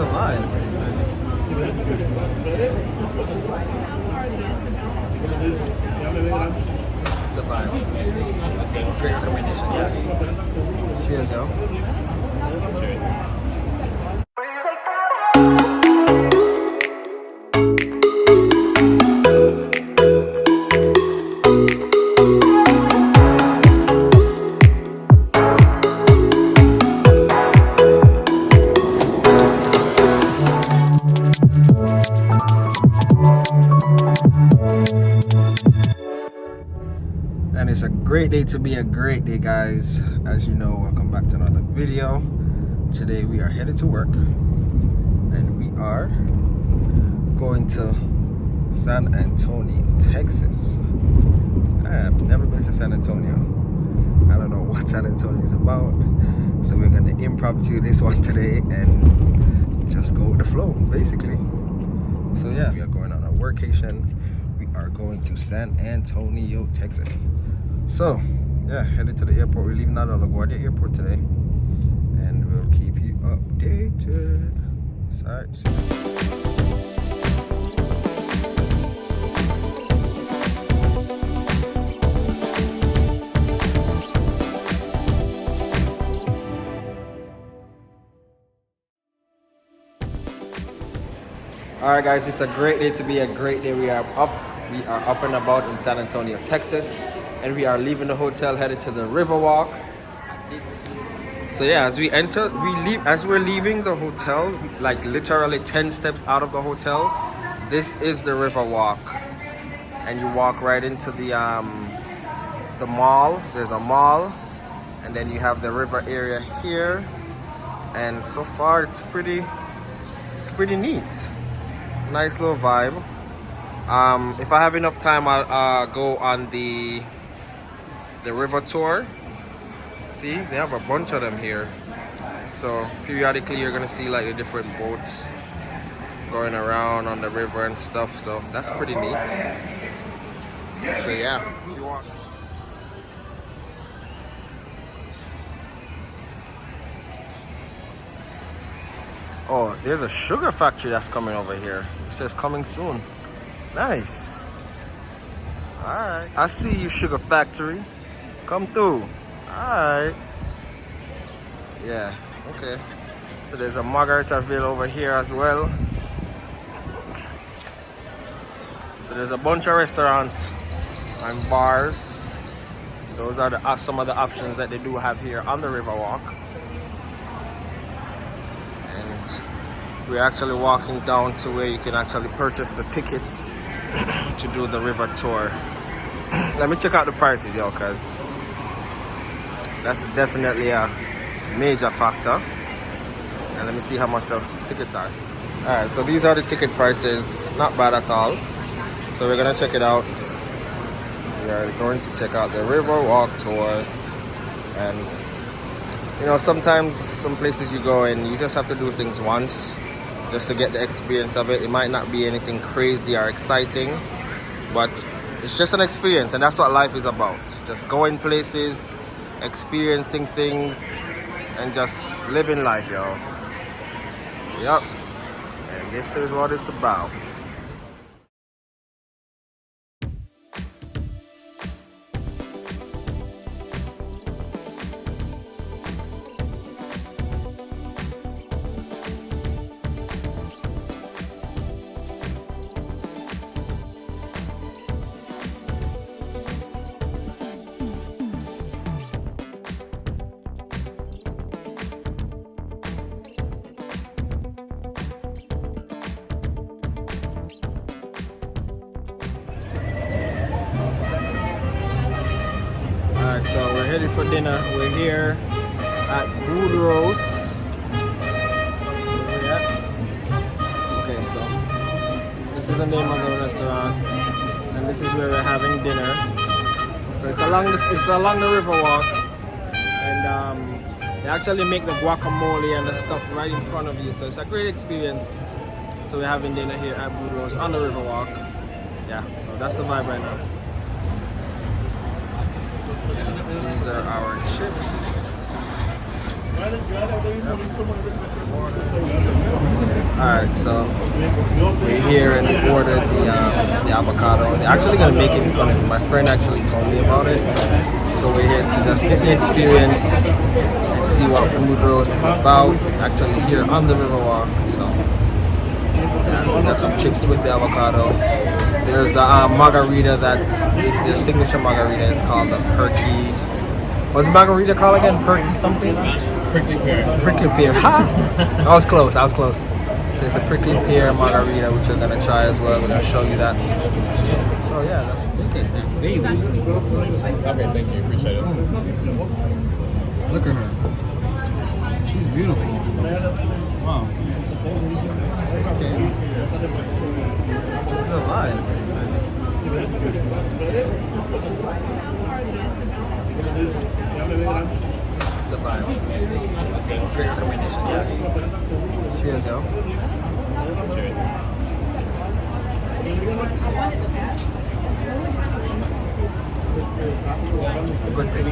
a vibe. It's a vibe. Great recommendation. Yeah. Cheers, yo. And it's a great day to be a great day, guys. As you know, welcome back to another video. Today we are headed to work and we are going to San Antonio, Texas. I have never been to San Antonio. I don't know what San Antonio is about, so we're going to impromptu this one today and just go with the flow, basically. So yeah, we are going on a workation. We are going to San Antonio, Texas. So yeah, headed to the airport. We're leaving out of LaGuardia Airport today, and we'll keep you updated. Sights. Alright guys, it's a great day to be a great day. We are up and about in San Antonio, Texas, and we are leaving the hotel headed to the Riverwalk. So yeah, as we're leaving the hotel, like literally 10 steps out of the hotel, this is the Riverwalk. And you walk right into the mall. There's a mall, and then you have the river area here. And so far it's pretty neat. Nice little vibe. If I have enough time, I'll go on the river tour. See, they have a bunch of them here. So periodically you're gonna see like the different boats going around on the river and stuff. So that's pretty neat. So yeah, if you want. Oh, there's a sugar factory that's coming over here. It says coming soon. Nice. Alright. I see you, sugar factory. Come through. Alright. Yeah, okay. So there's a Margaritaville over here as well. So there's a bunch of restaurants and bars. Those are some of the options that they do have here on the Riverwalk. We're actually walking down to where you can actually purchase the tickets to do the river tour. Let me check out the prices, yo, because that's definitely a major factor. And let me see how much the tickets are. Alright, so these are the ticket prices. Not bad at all. So we're gonna check it out. We are going to check out the Riverwalk tour. And you know, sometimes some places you go and you just have to do things once just to get the experience of it. It might not be anything crazy or exciting, but it's just an experience, and that's what life is about. Just going places, experiencing things, and just living life, yo. Yep. And this is what it's about. Alright, so we're headed for dinner. We're here at Boudros. Okay, so this is the name of the restaurant, and this is where we're having dinner. So it's along the Riverwalk, and they actually make the guacamole and the stuff right in front of you. So it's a great experience. So we're having dinner here at Boudros on the Riverwalk. Yeah, so that's the vibe right now. These are our chips. Yep. Alright, so we're here and we ordered the avocado. They're actually gonna make it in front of me. My friend actually told me about it. So we're here to just get the experience and see what Boudros is about. It's actually here on the Riverwalk. So yeah, we got some chips with the avocado. There's a margarita that is their signature margarita. It's called the Perky. What's the margarita called again? Perky something? Prickly pear. Prickly pear. Ha! I was close. So it's a prickly pear margarita, which we're gonna try as well. We're gonna show you that. So yeah, that's okay. Okay, thank you. Appreciate it. Look at her. She's beautiful. Wow. Okay. This is a vibe. It's a vibe. Great recommendation. Yeah. Cheers, yo. Good thing.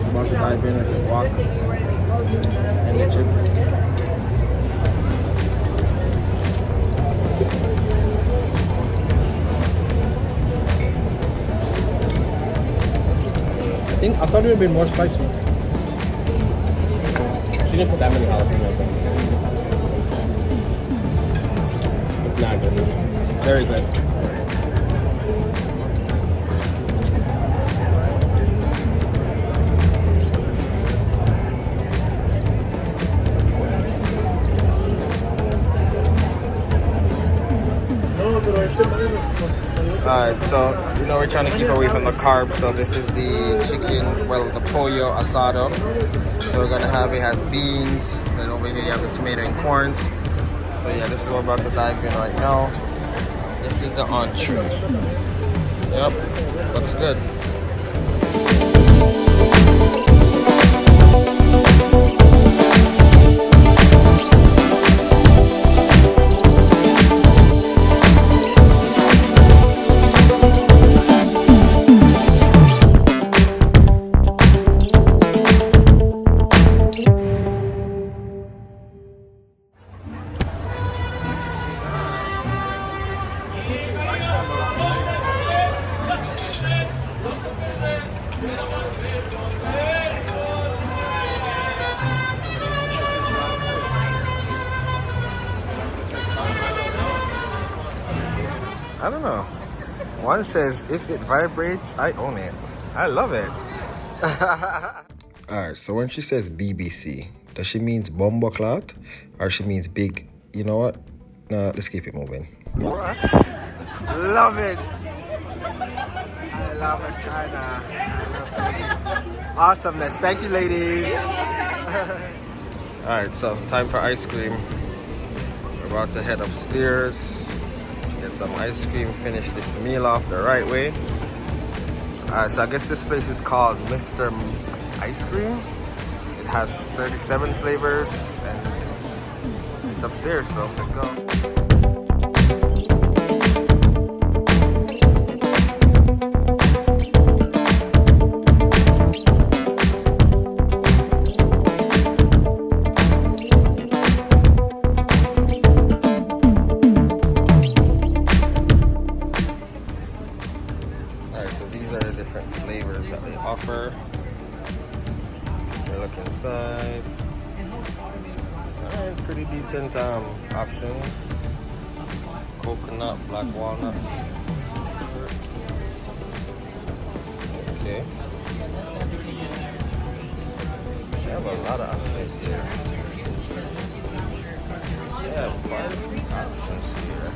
About to dive in and walk and the chips. I thought it would have been more spicy. She didn't put that many jalapenos in. It's not good. Very good. Alright, so we're trying to keep away from the carbs, so this is the chicken, well, the pollo asado. So we're gonna have, it has beans, then over here you have the tomato and corns. So yeah, this is what we're about to dive in right now. This is the entree. Yep, looks good. I don't know. One says, if it vibrates, I own it. I love it. Alright, so when she says BBC, does she means bomber clot? Or she means big, you know what? Nah, let's keep it moving. Love it. I love it, China. I love it. Awesomeness. Thank you, ladies. Alright, so time for ice cream. We're about to head upstairs. Get some ice cream, finish this meal off the right way. So I guess this place is called Mr. Ice Cream. It has 37 flavors and it's upstairs, so let's go. these are the different flavors that they offer. Look inside. Alright, pretty decent options. Coconut, black walnut. Okay. They have a lot of options here. They have quite a few options here.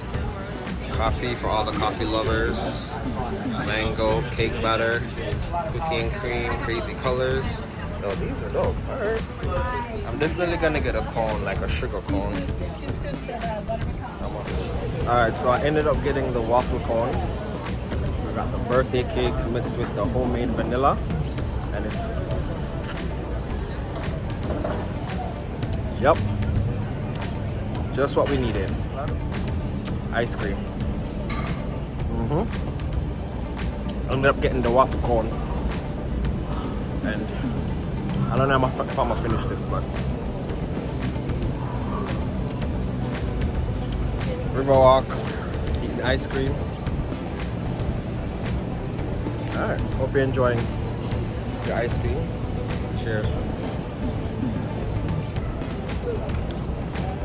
Coffee for all the coffee lovers. Mango, cake batter, cookie and cream, crazy colors. Oh, these are dope. Alright. I'm definitely gonna get a cone, like a sugar cone. Alright, so I ended up getting the waffle cone. I got the birthday cake mixed with the homemade vanilla. And it's... Yep. Just what we needed. Ice cream. I ended up getting the waffle cone. And I don't know if I'm gonna finish this, but Riverwalk, eating ice cream. Alright, hope you're enjoying your ice cream. Cheers.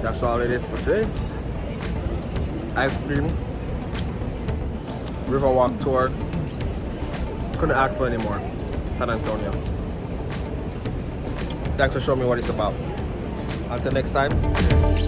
That's all it is for today. Ice cream, Riverwalk tour. Couldn't ask for any more. San Antonio. Thanks for showing me what it's about. Until next time.